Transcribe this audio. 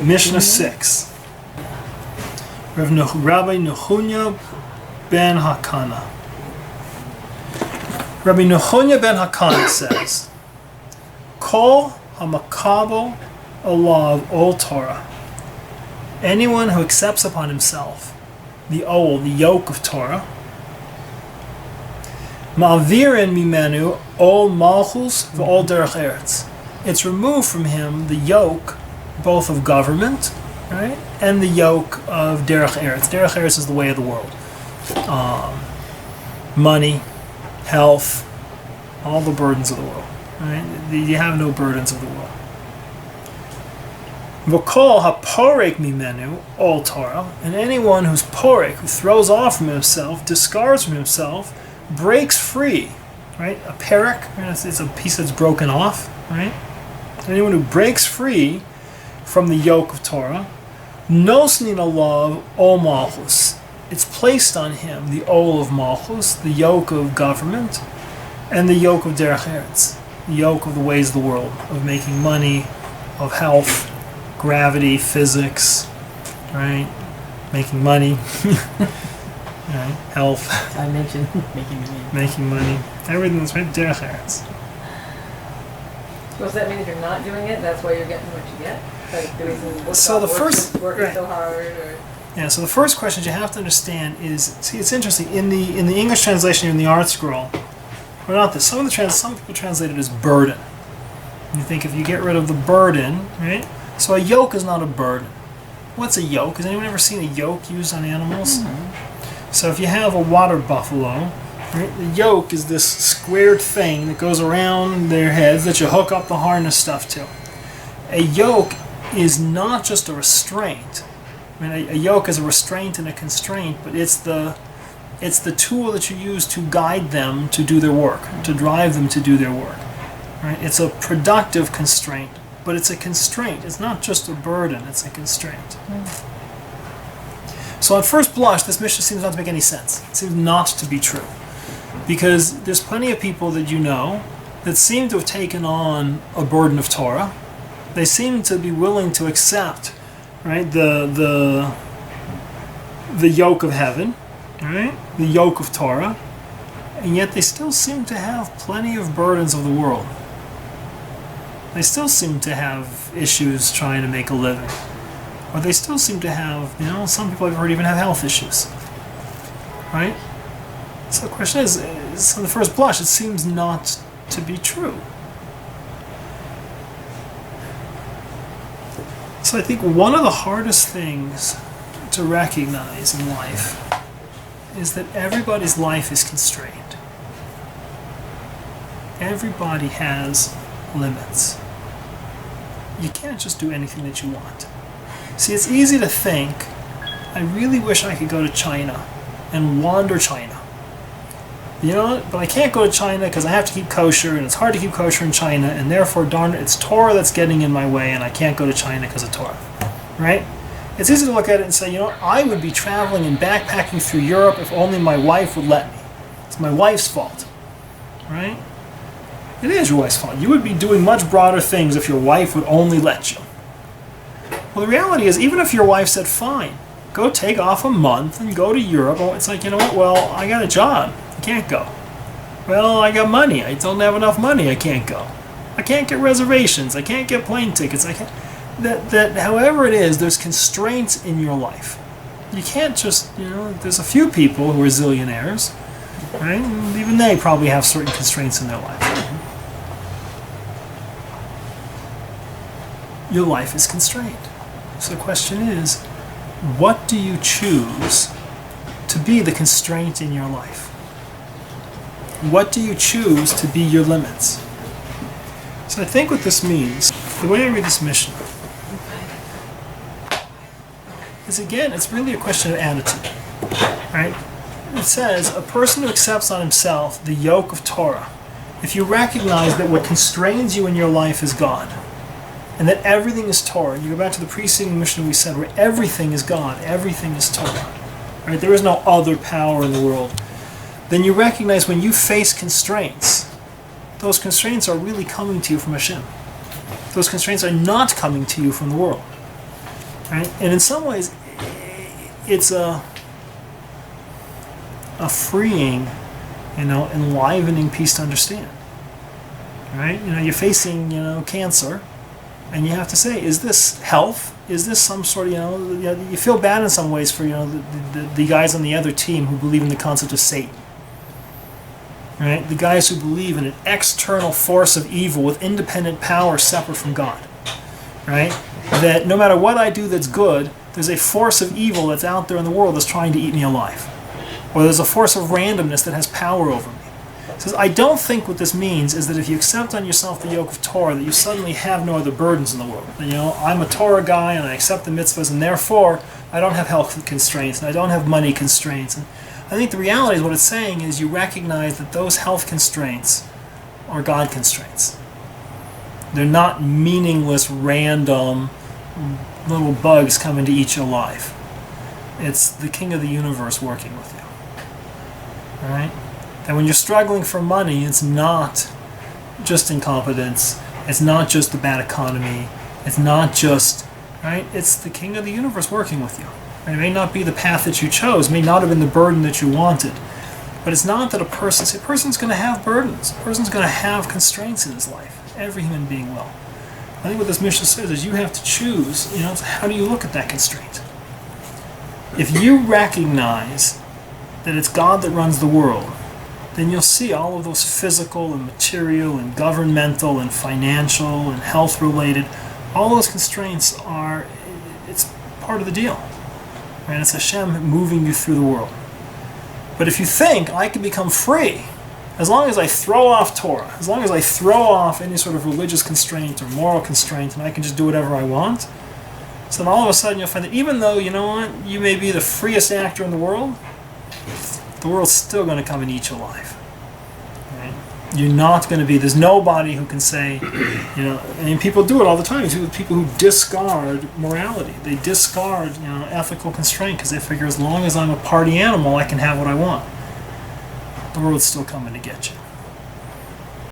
Mishnah 6. Rabbi Nechunya ben Hakana. Rabbi Nechunya ben Hakana says, Kol hamakabel Allah of Ol Torah. Anyone who accepts upon himself the yoke of Torah, Ma'avirin mimenu ol malchus v'ol derech eretz. It's removed from him the yoke both of government, right, and the yoke of derech eretz. Derech eretz is the way of the world. Money, health, all the burdens of the world. Right? You have no burdens of the world. V'kol haporek mimenu ol Torah, and anyone who's porek, who throws off from himself, discards from himself, breaks free, right? A perek, it's a piece that's broken off, right? Anyone who breaks free from the yoke of Torah, nosnin alav ol malchus. It's placed on him the ol of malchus, the yoke of government, and the yoke of derech eretz, the yoke of the ways of the world, of making money, of health, gravity, physics, right? Making money, right? Health. I mentioned making money. Everything that's right, derech eretz. So does that mean if you're not doing it, that's why you're getting what you get? Like the reason So the first working right. so hard, or Yeah. So the first question you have to understand is, see, it's interesting in the English translation in the Art Scroll. Or not this. Some people translate it as burden. And you think if you get rid of the burden, right? So a yoke is not a burden. What's a yoke? Has anyone ever seen a yoke used on animals? Mm-hmm. So if you have a water buffalo, right, the yoke is this squared thing that goes around their heads that you hook up the harness stuff to. A yoke is not just a restraint. I mean, a yoke is a restraint and a constraint, but it's the tool that you use to guide them to do their work, to drive them to do their work. Right? It's a productive constraint, but it's a constraint. It's not just a burden, it's a constraint. So at first blush, this Mishnah seems not to make any sense. It seems not to be true. Because there's plenty of people that you know that seem to have taken on a burden of Torah. They seem to be willing to accept, right, the yoke of heaven, right, the yoke of Torah, and yet they still seem to have plenty of burdens of the world. They still seem to have issues trying to make a living. Or they still seem to have, some people I've heard even have health issues. Right? So the question is, on the first blush, it seems not to be true. So I think one of the hardest things to recognize in life is that everybody's life is constrained. Everybody has limits. You can't just do anything that you want. See, it's easy to think, I really wish I could go to China and wander China. But I can't go to China because I have to keep kosher, and it's hard to keep kosher in China, and therefore, darn it, it's Torah that's getting in my way, and I can't go to China because of Torah. Right? It's easy to look at it and say, I would be traveling and backpacking through Europe if only my wife would let me. It's my wife's fault. Right? It is your wife's fault. You would be doing much broader things if your wife would only let you. Well, the reality is, even if your wife said, fine, go take off a month and go to Europe, it's like, well, I got a job. I can't go. Well, I got money. I don't have enough money. I can't go. I can't get reservations. I can't get plane tickets. I can't. That however it is, there's constraints in your life. You can't just, there's a few people who are zillionaires, right? And even they probably have certain constraints in their life. Your life is constrained. So the question is, what do you choose to be the constraint in your life? What do you choose to be your limits? So I think what this means, the way I read this Mishnah, is again, it's really a question of attitude. Right? It says, a person who accepts on himself the yoke of Torah, if you recognize that what constrains you in your life is God, and that everything is Torah, and you go back to the preceding Mishnah we said, where everything is God, everything is Torah, right? There is no other power in the world. Then you recognize when you face constraints, those constraints are really coming to you from Hashem. Those constraints are not coming to you from the world. right? And in some ways, it's a freeing, enlivening piece to understand, right? You're facing, cancer, and you have to say, is this health? Is this some sort of, you feel bad in some ways for, the guys on the other team who believe in the concept of Satan, right? The guys who believe in an external force of evil with independent power separate from God, right? That no matter what I do that's good, there's a force of evil that's out there in the world that's trying to eat me alive. Or there's a force of randomness that has power over me. It says, I don't think what this means is that if you accept on yourself the yoke of Torah, that you suddenly have no other burdens in the world. And, I'm a Torah guy and I accept the mitzvahs, and therefore I don't have health constraints and I don't have money constraints. And I think the reality is what it's saying is you recognize that those health constraints are God constraints. They're not meaningless, random little bugs coming to eat you alive. It's the King of the universe working with you. All right? And when you're struggling for money, it's not just incompetence. It's not just the bad economy. It's not just, right? It's the King of the universe working with you. It may not be the path that you chose, may not have been the burden that you wanted. But it's not that a person's going to have burdens. A person's going to have constraints in his life. Every human being will. I think what this Mishnah says is you have to choose, how do you look at that constraint? If you recognize that it's God that runs the world, then you'll see all of those physical and material and governmental and financial and health related, all those constraints it's part of the deal. Right? It's Hashem moving you through the world. But if you think I can become free, as long as I throw off Torah, as long as I throw off any sort of religious constraint or moral constraint, and I can just do whatever I want, so then all of a sudden you'll find that even though, you may be the freest actor in the world's still going to come and eat you alive. Right? You're not going to be, there's nobody who can say, people do it all the time. People who discard morality. They discard, ethical constraint because they figure as long as I'm a party animal, I can have what I want. The world's still coming to get you.